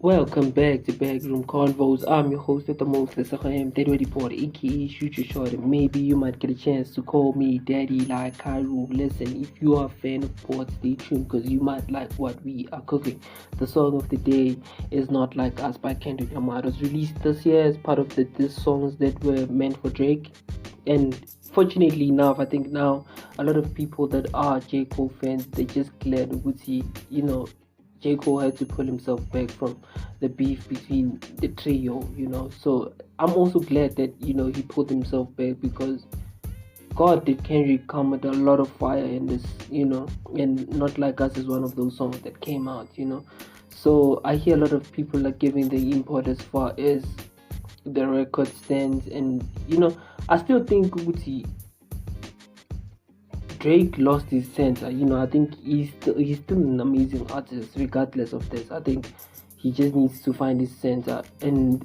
Welcome back to Backroom Convos. I'm your host at the most, Lesego M, Daddy Report, aka Shoot Your Shot, and maybe you might get a chance to call me Daddy like Cairo. Listen, if you are a fan of sports, stay tuned because you might like what we are cooking. The song of the day is Not Like Us by Kendrick. It was released this year as part of the songs that were meant for Drake. And fortunately enough, I think now a lot of people that are J. Cole fans, they just glad Gucci, J. Cole had to pull himself back from the beef between the trio. So I'm also glad that, he pulled himself back because God did Kendrick come with a lot of fire in this, and Not Like Us is one of those songs that came out. So I hear a lot of people like giving the import as far as the record stands, and I still think Gucci Drake lost his center. I think he's still an amazing artist regardless of this. I think he just needs to find his center, and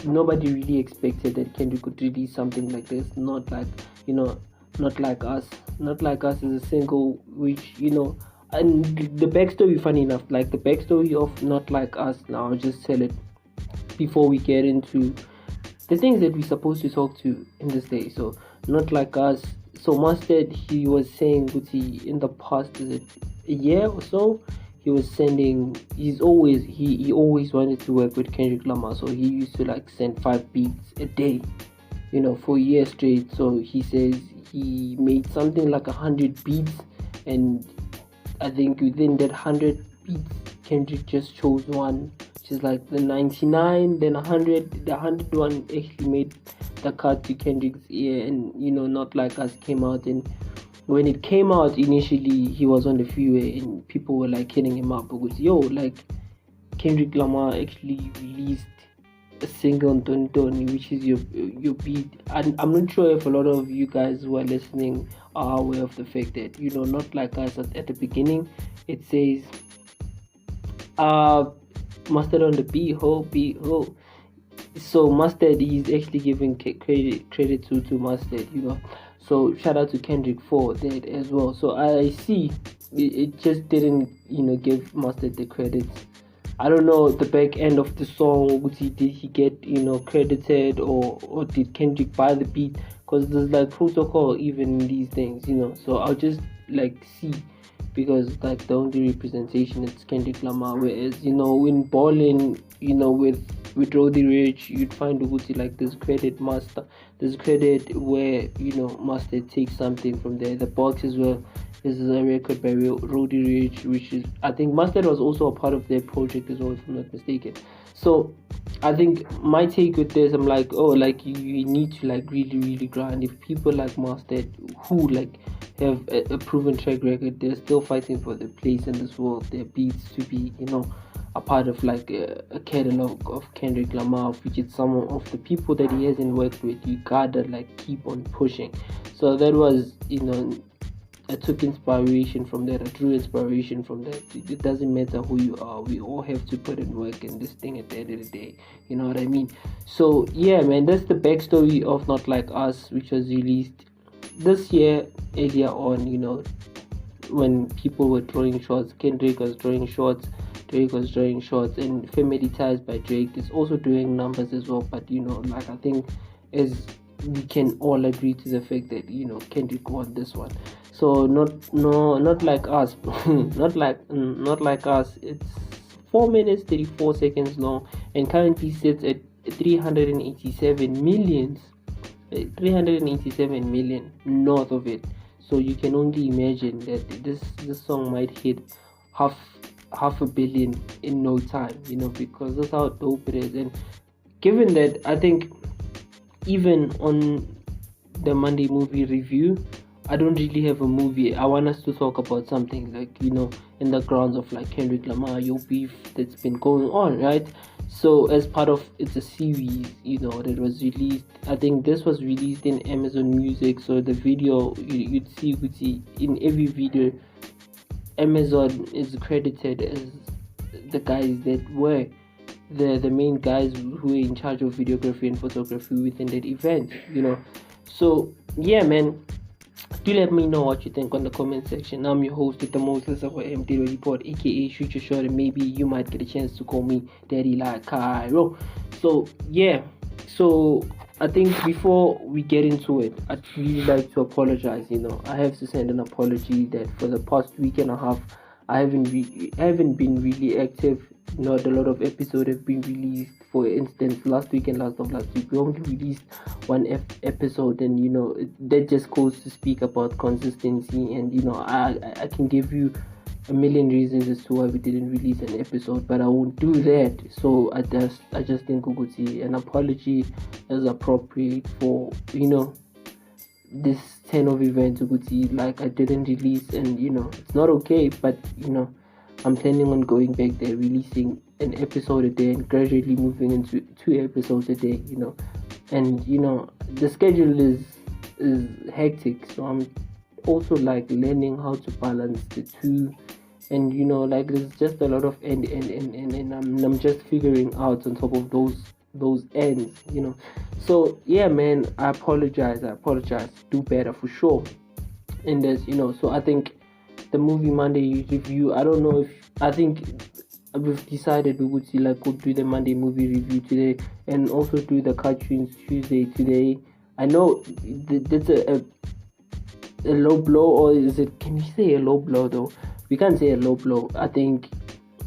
nobody really expected that Kendrick could release something like this. Not Like Us. Not Like Us is a single which and the backstory. Funny enough, like the backstory of Not Like Us. Now I'll just tell it before we get into the things that we're supposed to talk to in this day. So Not Like Us. So Mustard, he was saying Gucci in the past, is it a year or so? He was sending. He always wanted to work with Kendrick Lamar. So he used to like send 5 beats a day, for a year straight. So he says he made something like 100 beats, and I think within that 100 beats, Kendrick just chose one, which is like the 99, then 100. The 100 one actually made the cut to Kendrick's ear, and Not Like Us came out. And when it came out initially, he was on the freeway and people were like hitting him up because like Kendrick Lamar actually released a single on Don, which is your beat. And I'm not sure if a lot of you guys who are listening are aware of the fact that Not Like Us at the beginning it says Mustard on the beat ho. So Mustard, he's actually giving credit to Mustard. So shout out to Kendrick for that as well. So I see it just didn't give Mustard the credit. I don't know the back end of the song. Did he get credited, or did Kendrick buy the beat? Because there's like protocol even in these things. So I'll just like see, because like the only representation is Kendrick Lamar. Whereas in Ballin, with Roddy Rich, you'd find Uguti like this credit where Mustard takes something from there. The box as well is a record by Roddy Rich, which is, I think Mustard was also a part of their project as well, if I'm not mistaken. So I think my take with this, I'm like, you need to like really, really grind. If people like Mustard, who like have a proven track record, they're still fighting for their place in this world, their beats to be, a part of like a catalog of Kendrick Lamar, which is some of the people that he hasn't worked with. You gotta like keep on pushing. So that was, I took inspiration from that. I drew inspiration from that. It doesn't matter who you are. We all have to put in work in this thing at the end of the day. You know what I mean? So yeah, man, that's the backstory of Not Like Us, which was released this year earlier on. When people were drawing shots, Kendrick was drawing shots, Drake was drawing shots, and Family Ties by Drake is also doing numbers as well. But like I think as we can all agree to the fact that Kendrick won this one. So not like us, not like us. It's 4 minutes 34 seconds long and currently sits at 387 million north of it. So you can only imagine that this song might hit half a billion in no time, because that's how dope it is. And given that, I think even on the Monday movie review, I don't really have a movie. I want us to talk about something like, in the grounds of like Kendrick Lamar, your beef that's been going on, right? So as part of, it's a series, that was released. I think this was released in Amazon Music. So the video, you'd see in every video, Amazon is credited as the guys that were the main guys who were in charge of videography and photography within that event. So yeah, man, Do let me know what you think on the comment section. I'm your host with the most, Lesego M report, aka Shoot Your Shot, and maybe you might get a chance to call me Daddy like Cairo. So yeah, so I think before we get into it, I'd really like to apologize. I have to send an apology that for the past week and a half, I haven't been really active. Not a lot of episodes have been released. For instance, last week and last week, we only released one episode, and that just goes to speak about consistency. And I can give you a million reasons as to why we didn't release an episode, but I won't do that. So I just think we could see an apology as appropriate for this 10 of events we could see, like I didn't release, and it's not okay, but I'm planning on going back there, releasing an episode a day and gradually moving into 2 episodes a day, and the schedule is hectic, so I'm also like learning how to balance the two, and like there's just a lot of and I'm just figuring out on top of those ends, so yeah, man, I apologize, do better for sure. And there's so I think the movie Monday review, I think we've decided we would see like go do the Monday movie review today and also do the cartoons Tuesday today. I know that's a low blow, or is it, can we say a low blow though? We can't say a low blow. I think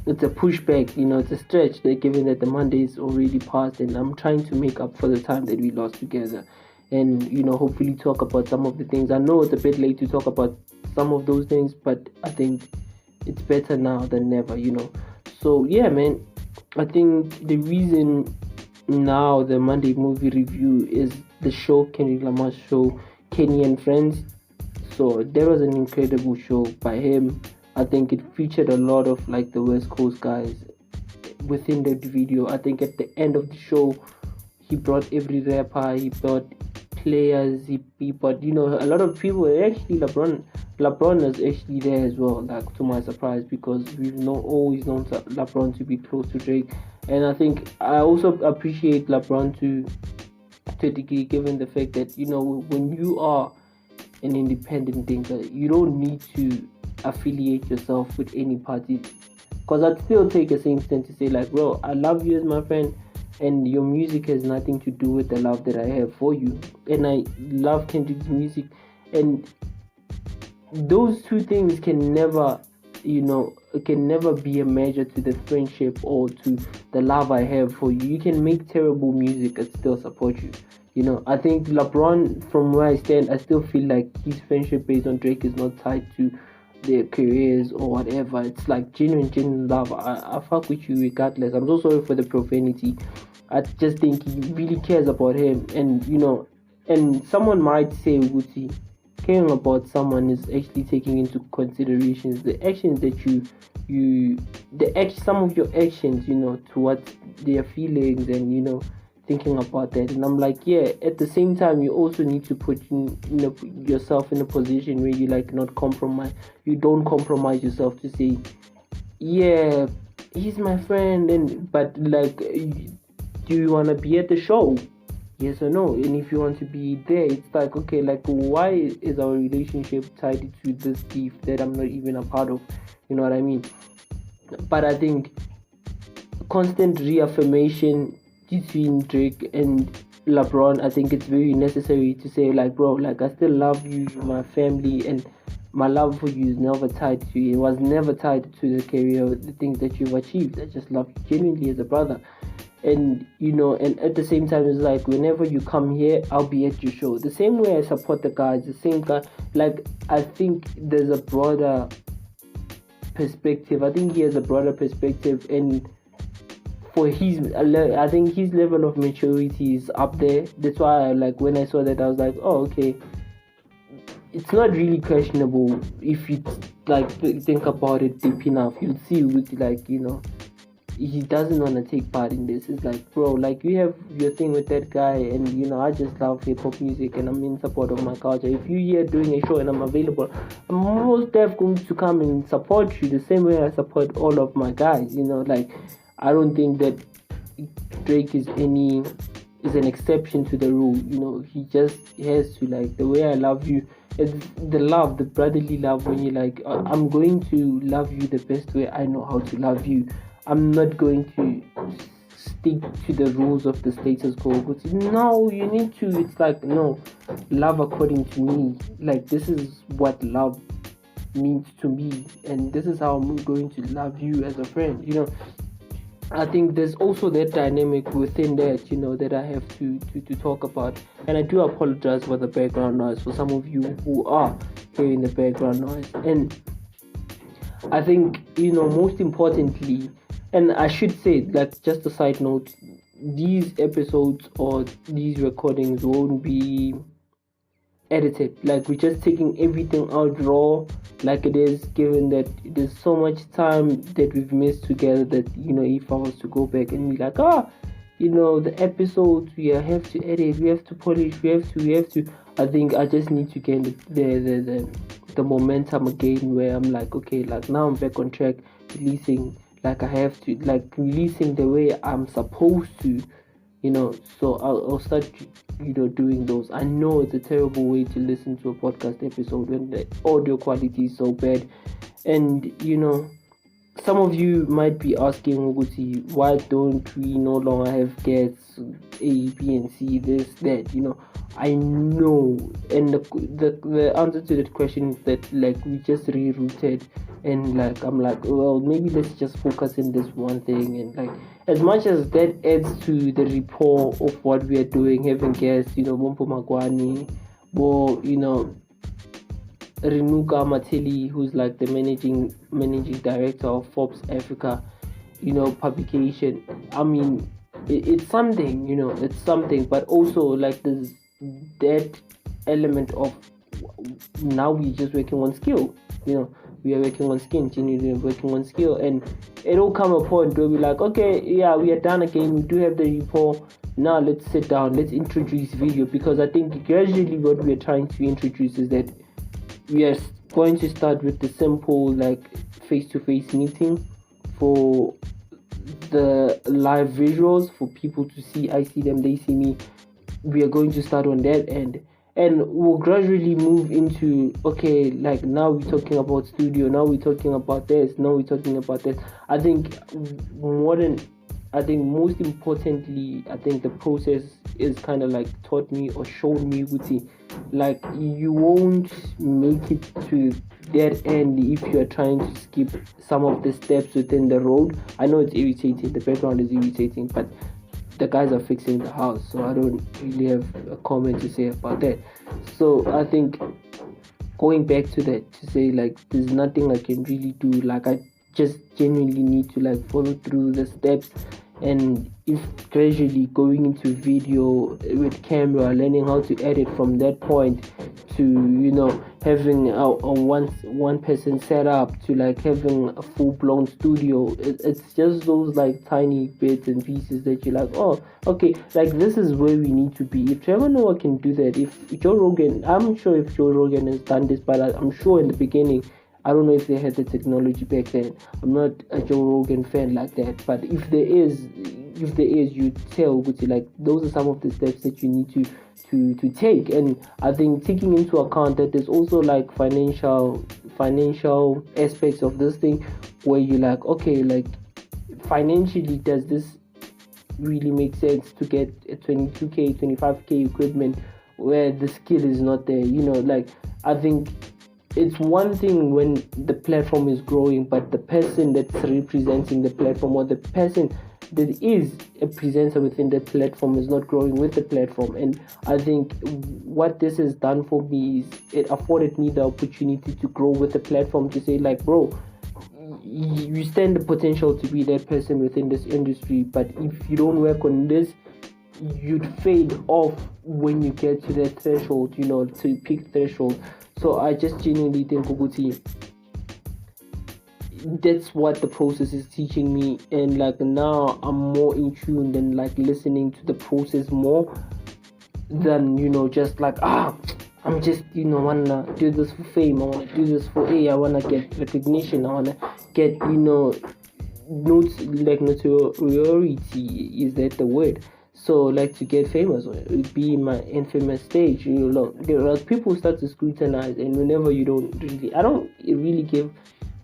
it's a pushback, it's a stretch, that given that the Monday is already passed, and I'm trying to make up for the time that we lost together, and hopefully talk about some of the things. I know it's a bit late to talk about some of those things, but I think it's better now than never, so yeah, man, I think the reason now the Monday movie review is the show, Kendrick Lamar's show, Kenny and Friends. So there was an incredible show by him. I think it featured a lot of like the West Coast guys within the video. I think at the end of the show, he brought every rapper, he brought players, he brought a lot of people. Actually, LeBron is actually there as well, like to my surprise, because we've always known LeBron to be close to Drake, and I think I also appreciate LeBron to a degree, given the fact that when you are an independent thinker, you don't need to affiliate yourself with any party, because I'd still take the same stand to say like, bro, I love you as my friend, and your music has nothing to do with the love that I have for you, and I love Kendrick's music, and those two things can never be a measure to the friendship or to the love I have for you. You can make terrible music and still support you. I think LeBron, from where I stand, I still feel like his friendship based on Drake is not tied to their careers or whatever. It's like genuine love. I fuck with you regardless. I'm so sorry for the profanity. I just think he really cares about him, and and someone might say, Wuti, caring about someone is actually taking into considerations the actions that some of your actions, towards their feelings, and thinking about that. And I'm like, yeah, at the same time, you also need to put yourself in a position where you don't compromise yourself to say, yeah, he's my friend, but like, do you want to be at the show? Yes or no? And if you want to be there, it's like, okay, like, why is our relationship tied to this beef that I'm not even a part of? You know what I mean? But I think constant reaffirmation between Drake and LeBron, I think it's very necessary to say, like, bro, like, I still love you, you're my family, and my love for you is never tied to you. It was never tied to the career, the things that you've achieved. I just love you genuinely as a brother. And and at the same time, it's like, whenever you come here, I'll be at your show. The same way I support the guys, the same guy. Like, I think there's a broader perspective. I think he has a broader perspective, and for I think his level of maturity is up there. That's why, like, when I saw that, I was like, oh, okay. It's not really questionable if you like think about it deep enough. You'll see with like he doesn't want to take part in this. It's like, bro, like, you have your thing with that guy, and I just love hip-hop music and I'm in support of my culture. If you're here doing a show and I'm available, I'm most definitely going to come and support you the same way I support all of my guys. Like, I don't think that Drake is is an exception to the rule. He just has to, like, the way I love you. It's the brotherly love, when you're like, I'm going to love you the best way I know how to love you. I'm not going to stick to the rules of the status quo. But no, you need to. It's like, no, love according to me. Like, this is what love means to me, and this is how I'm going to love you as a friend. I think there's also that dynamic within that, that I have to talk about. And I do apologize for the background noise for some of you who are hearing the background noise. And I think, most importantly, and I should say, like, just a side note, these episodes or these recordings won't be edited. Like, we're just taking everything out raw like it is, given that there's so much time that we've missed together that, if I was to go back and be like, the episodes, we have to edit, we have to polish, we have to, I think I just need to gain the momentum again, where I'm like, okay, like, now I'm back on track, releasing like I have to, like, releasing the way I'm supposed to, so I'll start, doing those. I know it's a terrible way to listen to a podcast episode when the audio quality is so bad. And, some of you might be asking, Uguti, why don't we no longer have guests, A, B, and C, this, that, I know. And the answer to that question is that, like, we just rerouted, and, like, I'm like, well, maybe let's just focus on this one thing. And, like, as much as that adds to the rapport of what we are doing, having guests, Bompo Magwani, or, Renuka Mateli, who's like the managing director of Forbes Africa, publication. I mean, it's something, it's something, but also, like, there's that element of now we're just working on skill, we are working on skill, genuinely working on skill, and it'll come a point where we're like, okay, yeah, we are done again, we do have the rapport, now let's sit down, let's introduce video, because I think gradually what we are trying to introduce is that we are going to start with the simple, like, face-to-face meeting for the live visuals, for people to see, I see them, they see me. We are going to start on that end, and we'll gradually move into, okay, like, now we're talking about studio, now we're talking about this, now we're talking about this. I think most importantly, I think the process is kind of like taught me or showed me, Guti, like, you won't make it to that end if you're trying to skip some of the steps within the road. I know it's irritating, the background is irritating, but the guys are fixing the house, so I don't really have a comment to say about that. So I think going back to that, to say, like, there's nothing I can really do, like, I just genuinely need to, like, follow through the steps. And if gradually going into video with camera, learning how to edit from that point, to having a one person setup, to, like, having a full-blown studio, it's just those, like, tiny bits and pieces that you're like, oh, okay, like, this is where we need to be. If Trevor Noah can do that, if Joe Rogan, I'm sure if Joe Rogan has done this, but I'm sure in the beginning, I don't know if they had the technology back then. I'm not a Joe Rogan fan like that, but if there is, you tell, like, those are some of the steps that you need to take. And I think taking into account that there's also, like, financial aspects of this thing, where you're like, okay, like, financially, does this really make sense to get a 22k, 25k equipment where the skill is not there? Like, I think it's one thing when the platform is growing, but the person that's representing the platform, or the person that is a presenter within the platform, is not growing with the platform. And I think what this has done for me is it afforded me the opportunity to grow with the platform, to say, like, bro, you stand the potential to be that person within this industry, but if you don't work on this, you'd fade off when you get to that threshold, to peak threshold. So I just genuinely think, Uguti, that's what the process is teaching me. And, like, now I'm more in tune and, like, listening to the process more than, just like, I'm just, wanna do this for fame, I wanna do this for I wanna get recognition, I wanna get, notoriety, is that the word? So like to get famous, or it would be my infamous stage. People start to scrutinize, and whenever I don't really give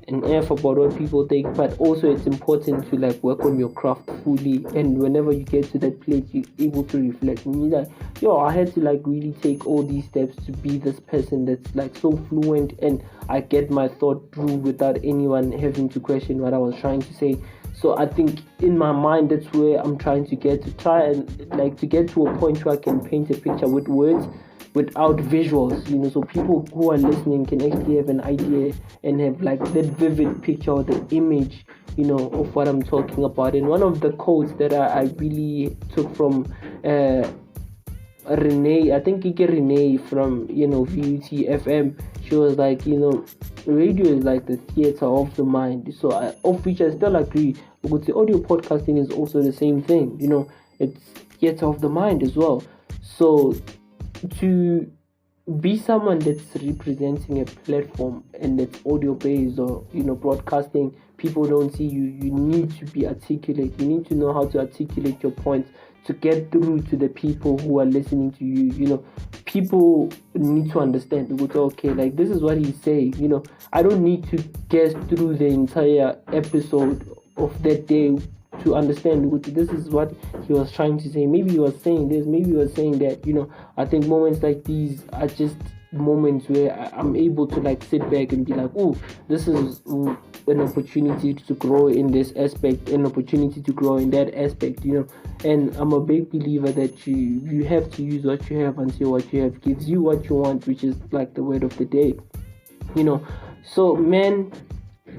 an F about what people think, but also it's important to like work on your craft fully. And whenever you get to that place, you're able to reflect and you're like, yo, I had to like really take all these steps to be this person that's like so fluent, and I get my thought through without anyone having to question what I was trying to say. So I think in my mind, that's where I'm trying to get to get to a point where I can paint a picture with words without visuals, so people who are listening can actually have an idea and have like that vivid picture or the image, of what I'm talking about. And one of the quotes that I really took from Renee, I think Ike Renee from VUT FM. She was like, radio is like the theater of the mind. So of which I still agree. Because the audio podcasting is also the same thing. It's theater of the mind as well. So to be someone that's representing a platform and that's audio based, or broadcasting, people don't see you. You need to be articulate. You need to know how to articulate your points to get through to the people who are listening to you. People need to understand. They would say, okay, like this is what he's saying. I don't need to guess through the entire episode of that day to understand this is what he was trying to say. Maybe he was saying this, maybe he was saying that. I think moments like these are just moments where I'm able to like sit back and be like, oh, this is an opportunity to grow in this aspect, an opportunity to grow in that aspect, and I'm a big believer that you have to use what you have until what you have gives you what you want, which is like the word of the day. So man,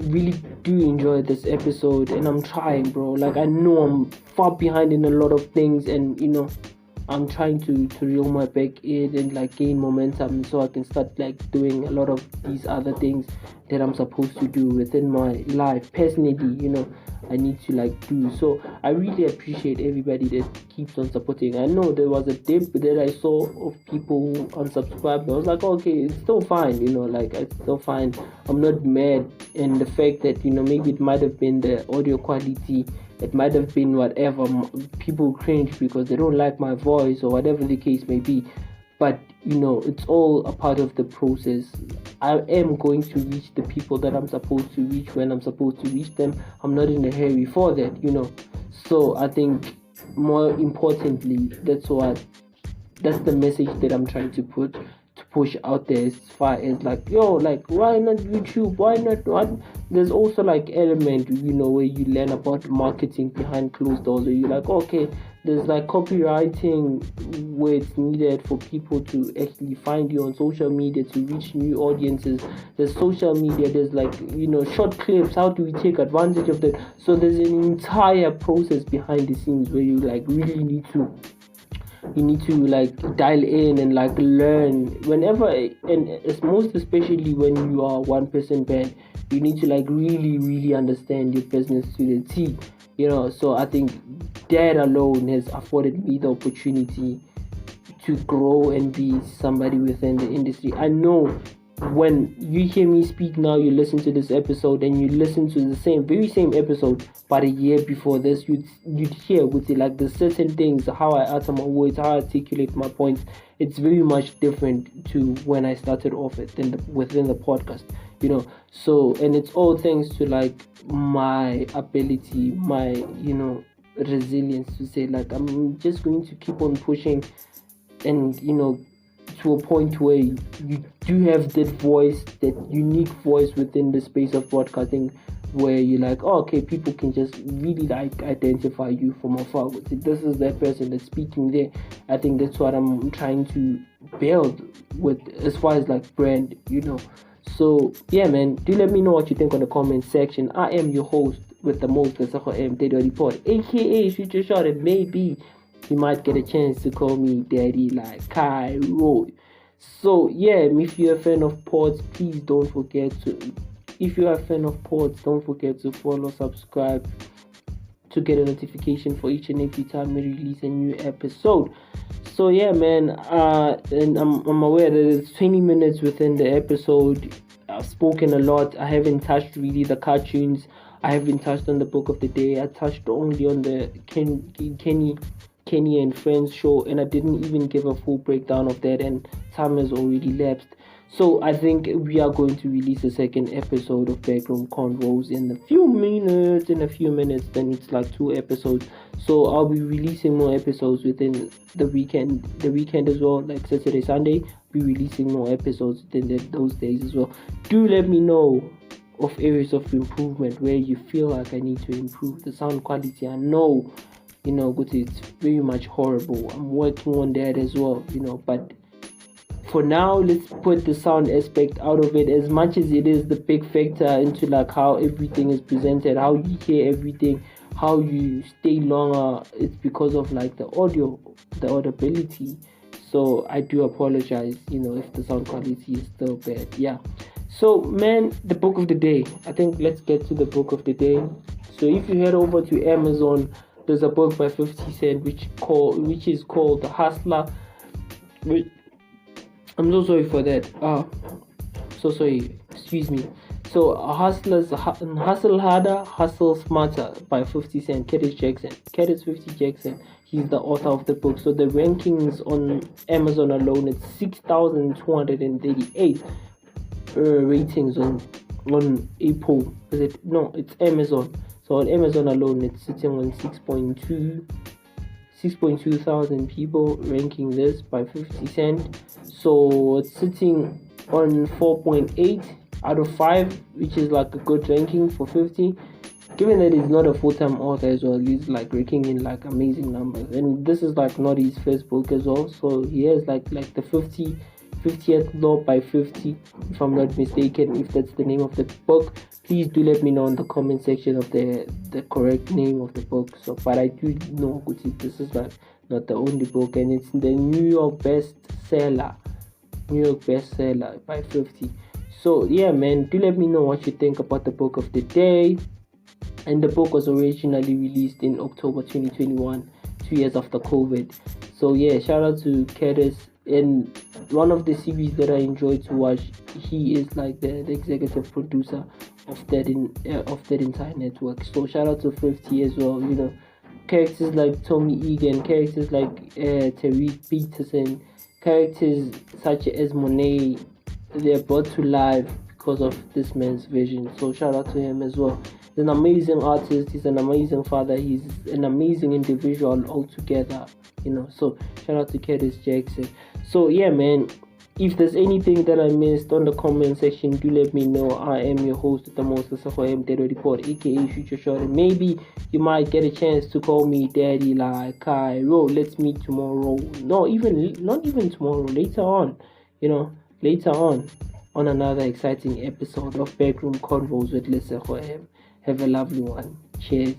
really do enjoy this episode, and I'm trying, bro. Like I know I'm far behind in a lot of things, and I'm trying to reel my back in and like gain momentum so I can start like doing a lot of these other things that I'm supposed to do within my life personally. I need to like do. So I really appreciate everybody that keeps on supporting. I know there was a dip that I saw of people who unsubscribed. I was like, okay, it's still fine, like it's still fine. I'm not mad. And the fact that maybe it might have been the audio quality, it might have been whatever, people cringe because they don't like my voice or whatever the case may be. But it's all a part of the process. I am going to reach the people that I'm supposed to reach when I'm supposed to reach them. I'm not in a hurry for that, So I think more importantly, that's the message that I'm trying to push out there, as far as like, yo, like why not YouTube? Why not what? There's also like element, where you learn about marketing behind closed doors, where you're like, okay, there's like copywriting where it's needed for people to actually find you on social media to reach new audiences. There's social media, there's like short clips, how do we take advantage of that? So there's an entire process behind the scenes where you like really need to like dial in and like learn whenever, and it's most especially when you are 1% band. You need to like really understand your business to the T. So I think that alone has afforded me the opportunity to grow and be somebody within the industry. I know when you hear me speak now, you listen to this episode and you listen to the very same episode but a year before this, you'd hear with it like the certain things, how I utter my words, how I articulate my points. It's very much different to when I started off within the podcast, So, and it's all thanks to like my ability, my resilience to say like I'm just going to keep on pushing, and to a point where you do have that voice, that unique voice within the space of broadcasting, where you're like, oh, okay, people can just really like identify you from afar. This is that person that's speaking there. I think that's what I'm trying to build with as far as like brand, So yeah, man, do let me know what you think on the comment section. I am your host with the most, Lesego M, Daddy Report, aka Future Shot, and maybe you might get a chance to call me Daddy like Cairo. So yeah, if you're a fan of pods, please don't forget to. If you are a fan of pods, don't forget to follow, subscribe to get a notification for each and every time we release a new episode. So yeah, man, and I'm aware that it's 20 minutes within the episode. I've spoken a lot. I haven't touched really the cartoons. I haven't touched on the book of the day. I touched only on the Kenny Kenny and Friends show, and I didn't even give a full breakdown of that, and time has already lapsed. So I think we are going to release a second episode of Backroom Convos in a few minutes. Then it's like 2 episodes. So I'll be releasing more episodes within the weekend. The weekend as well, like Saturday, Sunday. Be releasing more episodes within those days as well. Do let me know of areas of improvement where you feel like I need to improve the sound quality. I know, it's very much horrible. I'm working on that as well, but for now, let's put the sound aspect out of it, as much as it is the big factor into like how everything is presented, how you hear everything, how you stay longer. It's because of like the audibility. So I do apologize, if the sound quality is still bad. Yeah. So man, the book of the day. I think let's get to the book of the day. So if you head over to Amazon, there's a book by 50 Cent which is called The Hustler. I'm so sorry for that. So sorry. Excuse me. So Hustle Harder, Hustle Smarter by 50 Cent, Jacksn. 50 Jacksn. He's the author of the book. So the rankings on Amazon alone, it's 6,238 ratings on Apple. It's Amazon. So on Amazon alone, it's sitting on 6.2 thousand people ranking this by 50 Cent. So it's sitting on 4.8 out of 5, which is like a good ranking for 50. Given that he's not a full-time author as well, he's like raking in like amazing numbers. And this is like not his first book as well. So he has like the 50th Law by 50, if I'm not mistaken, if that's the name of the book. Please do let me know in the comment section of the correct name of the book. So, but I do know this is like not the only book, and it's the New York bestseller by 50. So yeah, man, do let me know what you think about the book of the day. And the book was originally released in October 2021, 2 years after COVID. So yeah, shout out to Curtis. And one of the series that I enjoy to watch, he is like the executive producer of that entire network. So shout out to 50 as well. Characters like Tommy Egan, characters like Tariq Peterson, characters such as Monet, they're brought to life because of this man's vision. So shout out to him as well. He's an amazing artist, he's an amazing father, he's an amazing individual altogether. So shout out to Jacksn. So yeah, man, if there's anything that I missed on the comment section, do let me know. I am your host with the most, Lesego M Report, aka Future Short, and maybe you might get a chance to call me daddy, like Cairo. Let's meet tomorrow. Not even tomorrow, later on, on another exciting episode of Backroom Convos with Lesego M. Have a lovely one. Cheers.